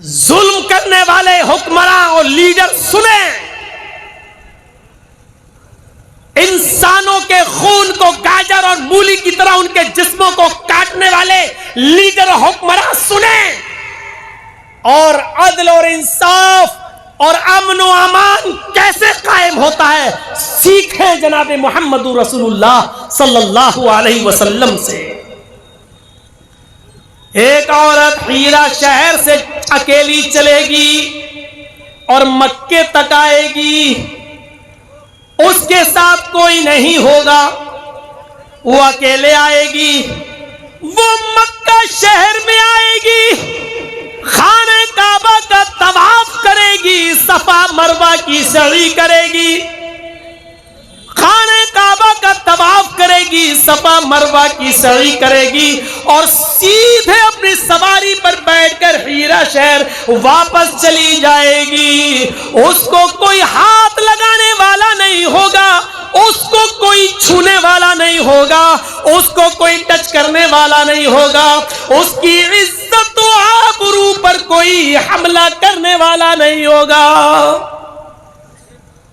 ظلم کرنے والے حکمراں اور لیڈر سنیں، انسانوں کے خون کو گاجر اور مولی کی طرح ان کے جسموں کو کاٹنے والے لیڈر اور حکمراں سنیں، اور عدل اور انصاف اور امن و امان کیسے قائم ہوتا ہے سیکھیں جناب محمد رسول اللہ صلی اللہ علیہ وسلم سے۔ ایک عورت حیرہ شہر سے اکیلی چلے گی اور مکے تک آئے گی، اس کے ساتھ کوئی نہیں ہوگا، وہ اکیلے آئے گی، وہ مکہ شہر میں آئے گی، خانہ کعبہ کا طواف کرے گی، صفا مروہ کی سعی کرے گی، خانہ کعبہ کا طواف کرے گی، صفا مروہ کی سعی کرے گی، اور سیدھے اپنی سواری پر بیٹھ کر حیرہ شہر واپس چلی جائے گی۔ اس کو کوئی ہاتھ لگانے والا نہیں ہوگا، اس کو کوئی چھونے والا نہیں ہوگا، اس کو کوئی ٹچ کرنے والا نہیں ہوگا، اس کی عزت و آبرو پر کوئی حملہ کرنے والا نہیں ہوگا۔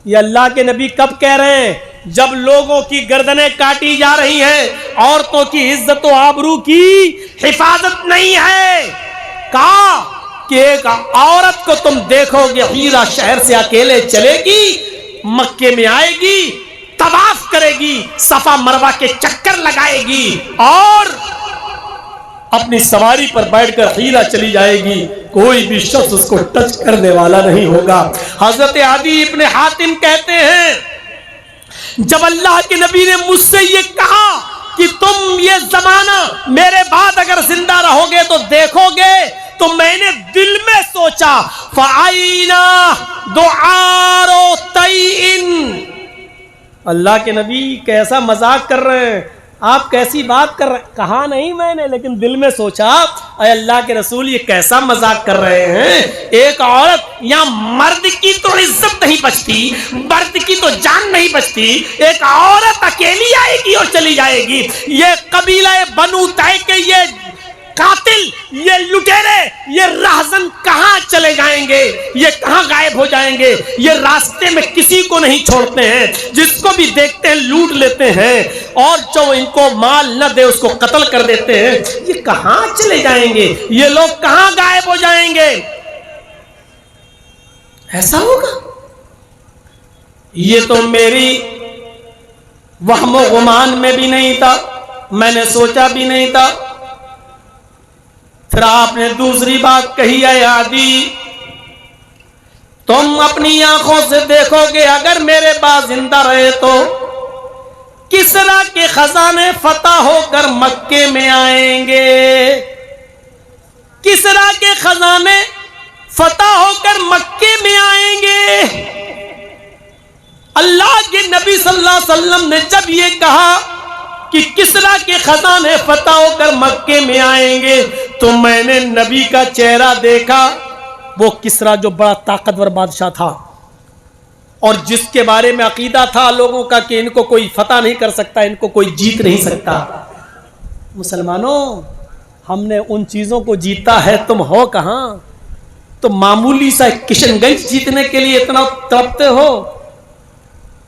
یہ اللہ کے نبی کب کہہ رہے ہیں؟ جب لوگوں کی گردنیں کاٹی جا رہی ہیں، عورتوں کی عزت و آبرو کی حفاظت نہیں ہے۔ کہا کہ ایک عورت کو تم دیکھو گے حیرہ شہر سے اکیلے چلے گی، مکے میں آئے گی، طواف کرے گی، صفا مروہ کے چکر لگائے گی، اور اپنی سواری پر بیٹھ کر حیرہ چلی جائے گی، کوئی بھی شخص اس کو ٹچ کرنے والا نہیں ہوگا۔ حضرت عدی ابن حاتم کہتے ہیں جب اللہ کے نبی نے مجھ سے یہ کہا کہ تم یہ زمانہ میرے بعد اگر زندہ رہو گے تو دیکھو گے، تو میں نے دل میں سوچا فَعَيْنَا دُعَارُ تَيْئِن، اللہ کے نبی کیسا مذاق کر رہے ہیں، آپ کیسی بات کر رہے ہیں؟ کہا نہیں میں نے، لیکن دل میں سوچا اے اللہ کے رسول یہ کیسا مذاق کر رہے ہیں، ایک عورت یا مرد کی تو عزت نہیں بچتی، مرد کی تو جان نہیں بچتی، ایک عورت اکیلی آئے گی اور چلی جائے گی۔ یہ قبیلہ بنو طے کے یہ قاتل، یہ لٹیرے، یہ راہزن کہاں چلے جائیں گے، یہ کہاں غائب ہو جائیں گے؟ یہ راستے میں کسی کو نہیں چھوڑتے ہیں، جس کو بھی دیکھتے ہیں لوٹ لیتے ہیں، اور جو ان کو مال نہ دے اس کو قتل کر دیتے ہیں۔ یہ کہاں چلے جائیں گے؟ یہ لوگ کہاں غائب ہو جائیں گے؟ ایسا ہوگا؟ یہ تو میری وہم و گمان میں بھی نہیں تھا، میں نے سوچا بھی نہیں تھا۔ پھر آپ نے دوسری بات کہی ہے عدی، تم اپنی آنکھوں سے دیکھو گے اگر میرے بعد زندہ رہے تو کسرا کے خزانے فتح ہو کر مکے میں آئیں گے، کسرا کے خزانے فتح ہو کر مکے میں آئیں گے۔ اللہ کے نبی صلی اللہ علیہ وسلم نے جب یہ کہا کہ کسرا کے خزانے فتح ہو کر مکے میں آئیں گے، تو میں نے نبی کا چہرہ دیکھا، وہ کسرا جو بڑا طاقتور بادشاہ تھا اور جس کے بارے میں عقیدہ تھا لوگوں کا کہ ان کو کوئی فتح نہیں کر سکتا، ان کو کوئی جیت نہیں سکتا۔ مسلمانوں، ہم نے ان چیزوں کو جیتا ہے، تم ہو کہاں؟ تم معمولی سا کشن گنج جیتنے کے لیے اتنا تڑپتے ہو،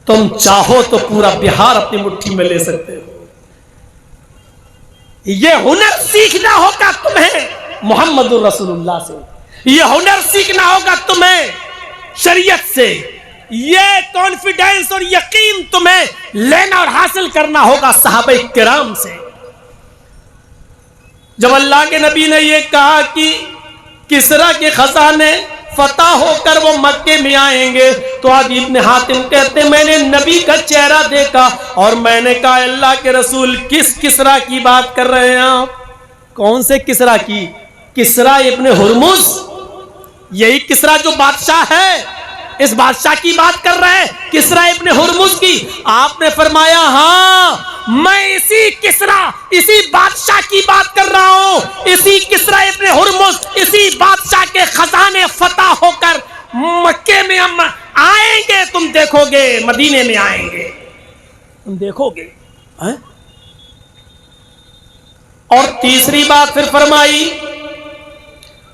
تم چاہو تو پورا بہار اپنی مٹھی میں لے سکتے ہو۔ یہ ہنر سیکھنا ہوگا تمہیں محمد الرسول اللہ سے، یہ ہنر سیکھنا ہوگا تمہیں شریعت سے، یہ کانفیڈنس اور یقین تمہیں لینا اور حاصل کرنا ہوگا صحابہ کرام سے۔ جب اللہ کے نبی نے یہ کہا کہ کسرا کے خزانے فتح ہو کر وہ مکے میں آئیں گے، تو عدی ابن حاتم کہتے میں نے نبی کا چہرہ دیکھا اور میں نے کہا اللہ کے رسول کس کسرا کی بات کر رہے ہیں آپ؟ کون سے کسرا کی؟ کسرا ابن ہرمز، یہی کسرا جو بادشاہ ہے، اس بادشاہ کی بات کر رہے ہیں، کسرا ابن ہرمز کی۔ آپ نے فرمایا ہاں میں اسی کسرا، اسی بادشاہ کی بات کر رہا ہوں، اسی کسرا ابن ہرمز، اسی بادشاہ کے خزانے فتح ہو کر مکے میں آئیں گے، تم دیکھو گے، مدینے میں آئیں گے، تم دیکھو گے۔ اور تیسری بات پھر فرمائی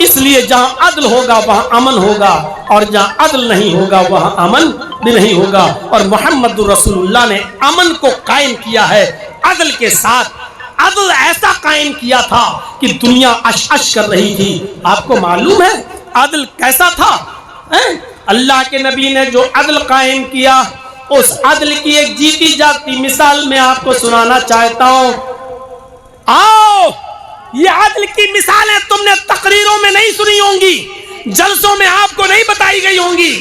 اس لیے جہاں عدل ہوگا وہاں امن ہوگا، اور جہاں عدل نہیں ہوگا وہاں امن بھی نہیں ہوگا۔ اور محمد رسول اللہ نے امن کو قائم کیا ہے عدل کے ساتھ۔ عدل ایسا قائم کیا تھا کہ دنیا اش اش کر رہی تھی۔ آپ کو معلوم ہے عدل کیسا تھا؟ اللہ کے نبی نے جو عدل قائم کیا، اس عدل کی ایک جیتی جاتی مثال میں آپ کو سنانا چاہتا ہوں۔ آؤ، یہ عدل کی مثالیں تم نے تقریروں میں نہیں سنی ہوں گی، جلسوں میں آپ کو نہیں بتائی گئی ہوں گی،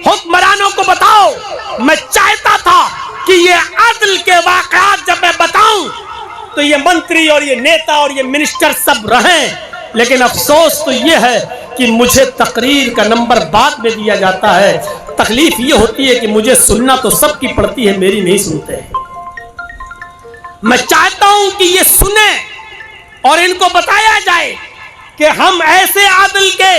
حکمرانوں کو بتاؤ۔ میں چاہتا تھا کہ یہ عدل کے واقعات جب میں بتاؤں تو یہ منتری اور یہ نیتا اور یہ منسٹر سب رہیں، لیکن افسوس تو یہ ہے کہ مجھے تقریر کا نمبر بعد میں دیا جاتا ہے۔ تکلیف یہ ہوتی ہے کہ مجھے سننا تو سب کی پڑتی ہے، میری نہیں سنتے۔ میں چاہتا ہوں کہ یہ سنیں اور ان کو بتایا جائے کہ ہم ایسے عدل کے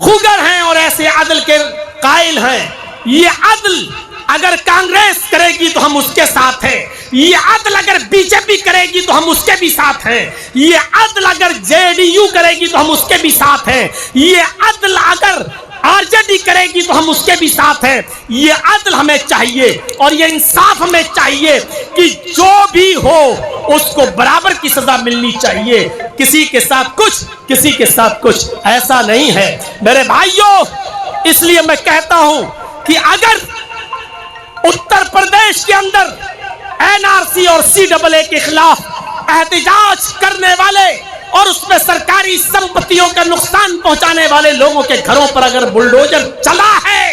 خوگر ہیں اور ایسے عدل کے قائل ہیں۔ یہ عدل اگر کانگریس کرے گی تو ہم اس کے ساتھ ہیں، یہ عدل اگر بی جے پی کرے گی تو ہم اس کے بھی ساتھ ہیں، یہ عدل اگر جے ڈی یو کرے گی تو ہم اس کے بھی ساتھ ہیں، یہ عدل اگر آر جے ڈی کرے گی تو ہم اس کے بھی ساتھ ہیں۔ یہ عدل ہمیں چاہیے اور یہ انصاف ہمیں چاہیے کہ جو بھی ہو اس کو برابر کی سزا ملنی چاہیے، کسی کے ساتھ کچھ کسی کے ساتھ کچھ، ایسا نہیں ہے میرے بھائیوں۔ اس لیے میں کہتا ہوں کہ اگر اتر پردیش کے اندر این آر سی اور سی ڈبل اے کے خلاف احتجاج کرنے والے اور اس میں سرکاری سمپتیوں کا نقصان پہنچانے والے لوگوں کے گھروں پر اگر بلڈوزر چلا ہے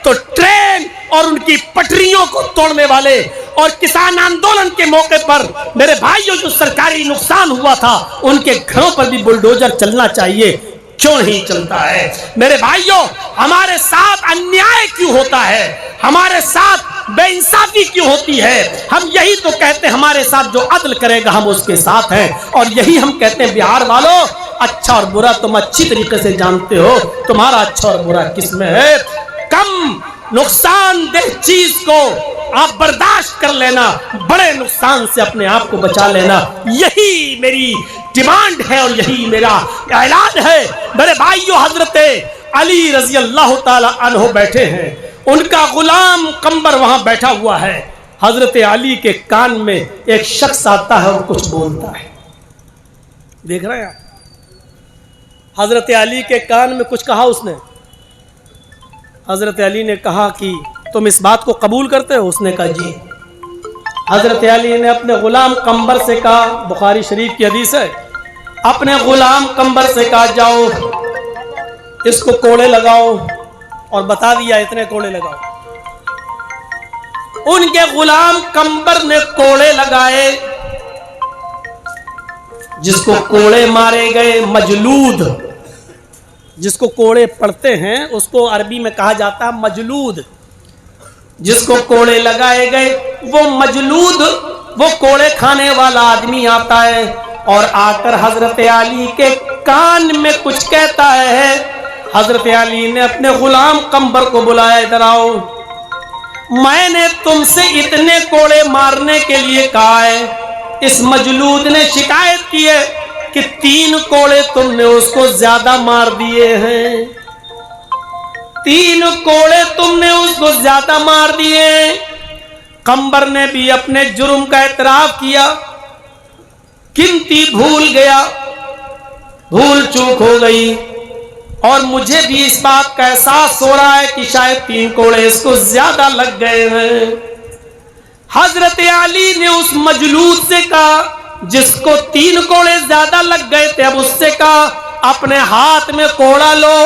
تو ٹرین اور ان کی پٹریوں کو توڑنے والے اور کسان آندولن کے موقع پر میرے بھائیوں جو سرکاری نقصان ہوا تھا ان کے گھروں پر بھی بلڈوزر چلنا چاہیے، کیوں نہیں چلتا ہے؟ میرے بھائیوں، ہمارے ساتھ انیائے کیوں ہوتا ہے؟ ہمارے ساتھ بے انصافی کیوں ہوتی ہے؟ ہم یہی تو کہتے ہیں ہمارے ساتھ جو عدل کرے گا ہم اس کے ساتھ ہیں، اور یہی ہم کہتے ہیں بہار والوں، اچھا اور برا تم اچھی طریقے سے جانتے ہو، تمہارا اچھا اور برا کس میں ہے؟ کم نقصان دہ چیز کو آپ برداشت کر لینا، بڑے نقصان سے اپنے آپ کو بچا لینا، یہی میری ڈیمانڈ ہے اور یہی میرا اعلان ہے۔ میرے بھائیو، حضرت علی رضی اللہ تعالی عنہ بیٹھے ہیں، ان کا غلام قمبر وہاں بیٹھا ہوا ہے۔ حضرت علی کے کان میں ایک شخص آتا ہے اور کچھ بولتا ہے، دیکھ رہے ہیں آپ؟ حضرت علی کے کان میں کچھ کہا اس نے۔ حضرت علی نے کہا کہ تم اس بات کو قبول کرتے ہو؟ اس نے کہا جی۔ حضرت علی نے اپنے غلام قمبر سے کہا، بخاری شریف کی حدیث ہے، اپنے غلام قمبر سے کہا جاؤ اس کو کوڑے لگاؤ، اور بتا دیا اتنے کوڑے لگاؤ۔ ان کے غلام قمبر نے کوڑے لگائے، جس کو کوڑے مارے گئے، مجلود، جس کو کوڑے پڑتے ہیں اس کو عربی میں کہا جاتا ہے مجلود۔ جس کو کوڑے لگائے گئے وہ مجلود، وہ کوڑے کھانے والا آدمی آتا ہے اور آ کر حضرت علی کے کان میں کچھ کہتا ہے۔ حضرت علی نے اپنے غلام قمبر کو بلایا، ادھر آؤ، میں نے تم سے اتنے کوڑے مارنے کے لیے کہا ہے۔ اس مجلود نے شکایت کی ہے کہ 3 کوڑے تم نے اس کو زیادہ مار دیے ہیں، 3 کوڑے تم نے اس کو زیادہ مار دیے ہیں۔ قمبر نے بھی اپنے جرم کا اعتراف کیا، گنتی بھول گیا، بھول چوک ہو گئی، اور مجھے بھی اس بات کا احساس ہو رہا ہے کہ شاید 3 کوڑے اس کو زیادہ لگ گئے ہیں۔ حضرت علی نے اس مجلود سے کہا جس کو 3 کوڑے زیادہ لگ گئے تھے، اب اس سے کہا اپنے ہاتھ میں کوڑا لو،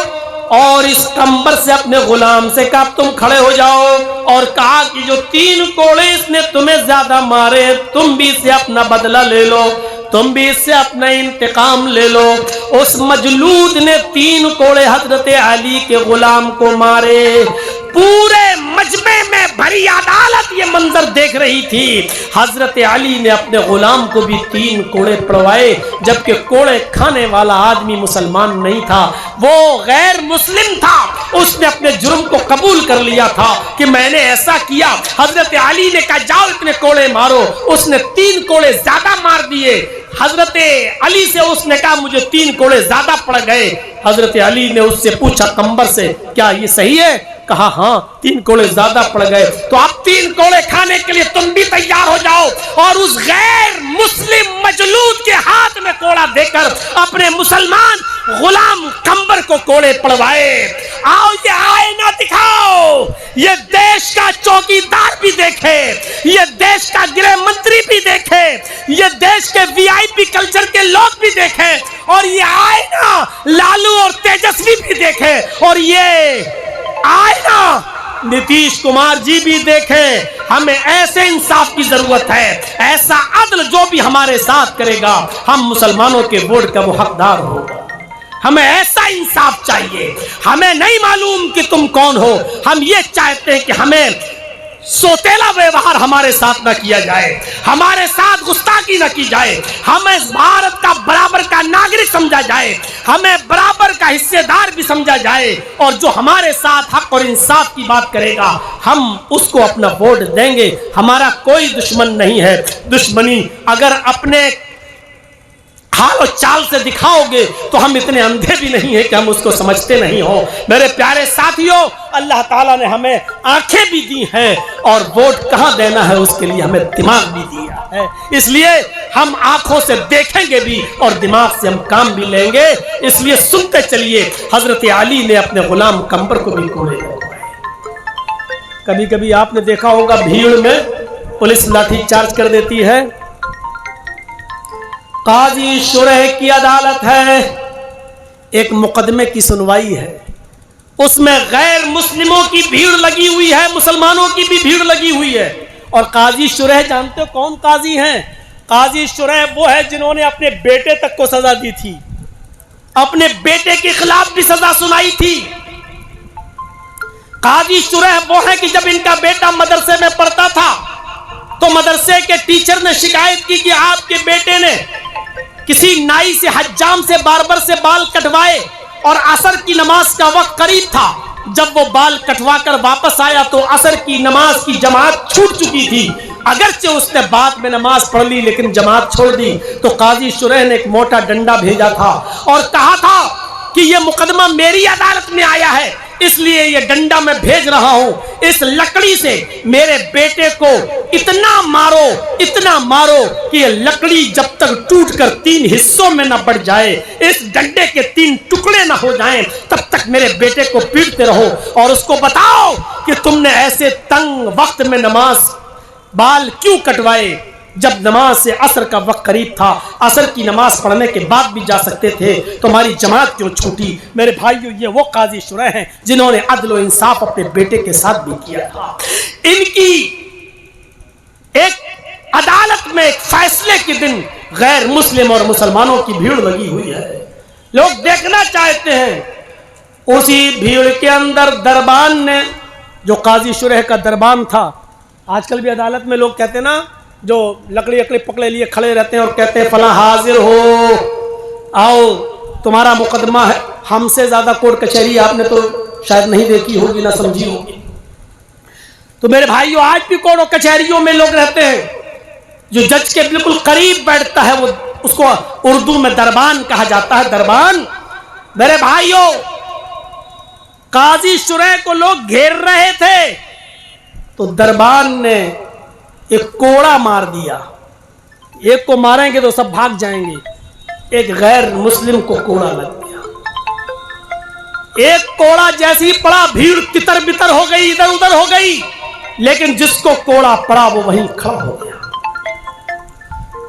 اور اس قمبر سے اپنے غلام سے کہا تم کھڑے ہو جاؤ، اور کہا کہ جو 3 کوڑے اس نے تمہیں زیادہ مارے تم بھی اسے اپنا بدلہ لے لو، تم بھی اس سے اپنا انتقام لے لو۔ اس مجلود نے 3 کوڑے حضرت علی کے غلام کو مارے، پورے مجمع میں بھری عدالت یہ منظر دیکھ رہی تھی، حضرت علی نے اپنے غلام کو بھی 3 کوڑے پڑوائے، جبکہ کوڑے کھانے والا آدمی مسلمان نہیں تھا، وہ غیر مسلم تھا، اس نے اپنے جرم کو قبول کر لیا تھا کہ میں نے ایسا کیا۔ حضرت علی نے کہا جاؤ اتنے کوڑے مارو، اس نے 3 کوڑے زیادہ مار دیے۔ حضرت علی سے اس نے کہا مجھے 3 کوڑے زیادہ پڑ گئے۔ حضرت علی نے اس سے پوچھا قمبر سے کیا یہ صحیح ہے؟ کہا ہاں 3 کوڑے زیادہ پڑ گئے، تو اب 3 کوڑے کھانے کے لیے تم بھی تیار ہو جاؤ۔ اور اس غیر مسلم مجلود کے ہاتھ میں کوڑا دے کر اپنے مسلمان غلام قمبر کو کوڑے پڑوائے۔ آؤ یہ آئینہ دکھاؤ، یہ دیش کا چوکیدار بھی دیکھے، یہ دیش کا گرہ منتری بھی دیکھے، یہ دیش کے وی آئی پی کلچر کے لوگ بھی دیکھیں، اور یہ آئینہ لالو اور تیجسوی بھی دیکھے، اور یہ آئینہ نتیش کمار جی بھی دیکھیں۔ ہمیں ایسے انصاف کی ضرورت ہے، ایسا عدل جو بھی ہمارے ساتھ کرے گا ہم مسلمانوں کے ووٹ کا وہ حقدار ہوگا۔ ہمیں ایسا انصاف چاہیے، ہمیں نہیں معلوم کہ تم کون ہو، ہم یہ چاہتے ہیں کہ ہمیں سوتیلا ویوہار ہمارے ساتھ نہ کیا جائے، ہمارے ساتھ گستاخی نہ کی جائے، ہمیں بھارت کا برابر کا ناگرک سمجھا جائے، ہمیں برابر کا حصے دار بھی سمجھا جائے، اور جو ہمارے ساتھ حق اور انصاف کی بات کرے گا ہم اس کو اپنا ووٹ دیں گے۔ ہمارا کوئی دشمن نہیں ہے، دشمنی اگر اپنے حال و چال سے دکھاؤ گے تو ہم اتنے اندھے بھی نہیں ہیں کہ ہم اس کو سمجھتے نہیں ہوں۔ میرے پیارے ساتھیوں، اللہ تعالیٰ نے ہمیں آنکھیں بھی دی ہیں اور ووٹ کہاں دینا ہے اس کے لیے ہمیں دماغ بھی دیا ہے، اس لیے ہم آنکھوں سے دیکھیں گے بھی اور دماغ سے ہم کام بھی لیں گے۔ اس لیے سنتے چلیے، حضرت علی نے اپنے غلام قمبر کو بھی کوڑے لگوائے۔ کبھی کبھی آپ نے دیکھا ہوگا بھیڑ میں پولیس لاٹھی چارج کر دیتی ہے۔ قاضی شرح کی عدالت ہے، ایک مقدمے کی سنوائی ہے، اس میں غیر مسلموں کی بھیڑ لگی ہوئی ہے، مسلمانوں کی بھی بھیڑ لگی ہوئی ہے، اور قاضی شرح جانتے ہو کون قاضی ہیں؟ قاضی شرح وہ ہے جنہوں نے اپنے بیٹے تک کو سزا دی تھی، اپنے بیٹے کے خلاف بھی سزا سنائی تھی۔ قاضی شرح وہ ہے کہ جب ان کا بیٹا مدرسے میں پڑھتا تھا تو مدرسے کے ٹیچر نے شکایت کی کہ آپ کے بیٹے نے کسی نائی سے، حجام سے، باربر سے بال کٹوائے، اور عصر کی نماز کا وقت قریب تھا۔ جب وہ بال کٹوا کر واپس آیا تو عصر کی نماز کی جماعت چھوٹ چکی تھی، اگرچہ اس نے بعد میں نماز پڑھ لی لیکن جماعت چھوڑ دی۔ تو قاضی شرح نے ایک موٹا ڈنڈا بھیجا تھا اور کہا تھا کہ یہ مقدمہ میری عدالت میں آیا ہے، اس لیے یہ ڈنڈا میں بھیج رہا ہوں، اس لکڑی سے میرے بیٹے کو اتنا مارو کہ یہ لکڑی جب تک ٹوٹ کر 3 حصوں میں نہ بڑھ جائے، اس ڈنڈے کے 3 ٹکڑے نہ ہو جائیں، تب تک میرے بیٹے کو پیٹتے رہو، اور اس کو بتاؤ کہ تم نے ایسے تنگ وقت میں نماز بال کیوں کٹوائے، جب نماز سے عصر کا وقت قریب تھا، عصر کی نماز پڑھنے کے بعد بھی جا سکتے تھے، تمہاری جماعت کیوں چھوٹی؟ میرے بھائیو، یہ وہ قاضی شرح ہیں جنہوں نے عدل و انصاف اپنے بیٹے کے ساتھ بھی کیا تھا۔ ان کی ایک عدالت میں ایک فیصلے کے دن غیر مسلم اور مسلمانوں کی بھیڑ لگی ہوئی ہے، لوگ دیکھنا چاہتے ہیں۔ اسی بھیڑ کے اندر دربان نے، جو قاضی شرح کا دربان تھا، آج کل بھی عدالت میں لوگ کہتے ہیں نا، جو لکڑی پکڑے لیے کھڑے رہتے ہیں اور کہتے ہیں فلاں حاضر ہو، آؤ تمہارا مقدمہ ہے۔ ہم سے زیادہ کورٹ کچہری آپ نے تو شاید نہیں دیکھی ہوگی، نہ سمجھی ہوگی۔ تو میرے بھائیو، آج بھی کورٹ و کچہریوں میں لوگ رہتے ہیں، جو جج کے بالکل قریب بیٹھتا ہے وہ، اس کو اردو میں دربان کہا جاتا ہے، دربان۔ میرے بھائیو، قاضی شرح کو لوگ گھیر رہے تھے تو دربان نے ایک کوڑا مار دیا۔ ایک کو ماریں گے تو سب بھاگ جائیں گے، ایک غیر مسلم کو کوڑا لگ گیا۔ ایک کوڑا جیسی پڑا، بھیڑ تتر بتر ہو گئی، ادھر ادھر ہو گئی، لیکن جس کو کوڑا پڑا وہ وہیں کھڑا ہو گیا۔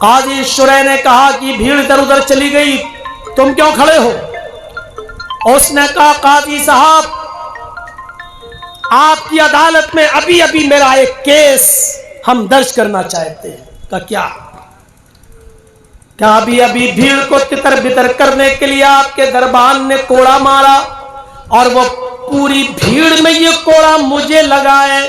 قاضی شرح نے کہا کہ بھیڑ ادھر ادھر چلی گئی، تم کیوں کھڑے ہو؟ اس نے کہا قاضی صاحب، آپ کی عدالت میں ابھی میرا ایک کیس ہم درج کرنا چاہتے ہیں۔ کہا کیا ابھی بھیڑ کو تتر بتر کرنے کے لیے آپ کے دربان نے کوڑا مارا اور وہ پوری بھیڑ میں یہ کوڑا مجھے لگائے؟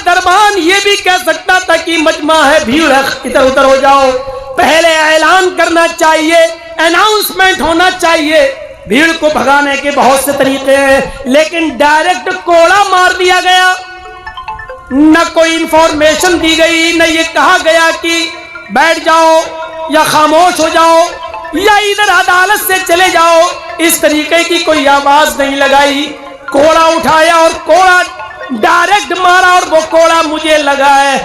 دربان یہ بھی کہہ سکتا تھا کہ مجمع ہے، بھیڑ ہے، ادھر ادھر ہو جاؤ. پہلے اعلان کرنا چاہیے، اناؤنسمنٹ ہونا چاہیے. بھیڑ کو بھگانے کے بہت سے طریقے ہیں، لیکن ڈائریکٹ کوڑا مار دیا گیا. نہ کوئی انفارمیشن دی گئی، نہ یہ کہا گیا کہ بیٹھ جاؤ یا خاموش ہو جاؤ یا ادھر عدالت سے چلے جاؤ. اس طریقے کی کوئی آواز نہیں لگائی. کوڑا اٹھایا اور کوڑا ڈائریکٹ مارا، اور وہ کوڑا مجھے لگا ہے.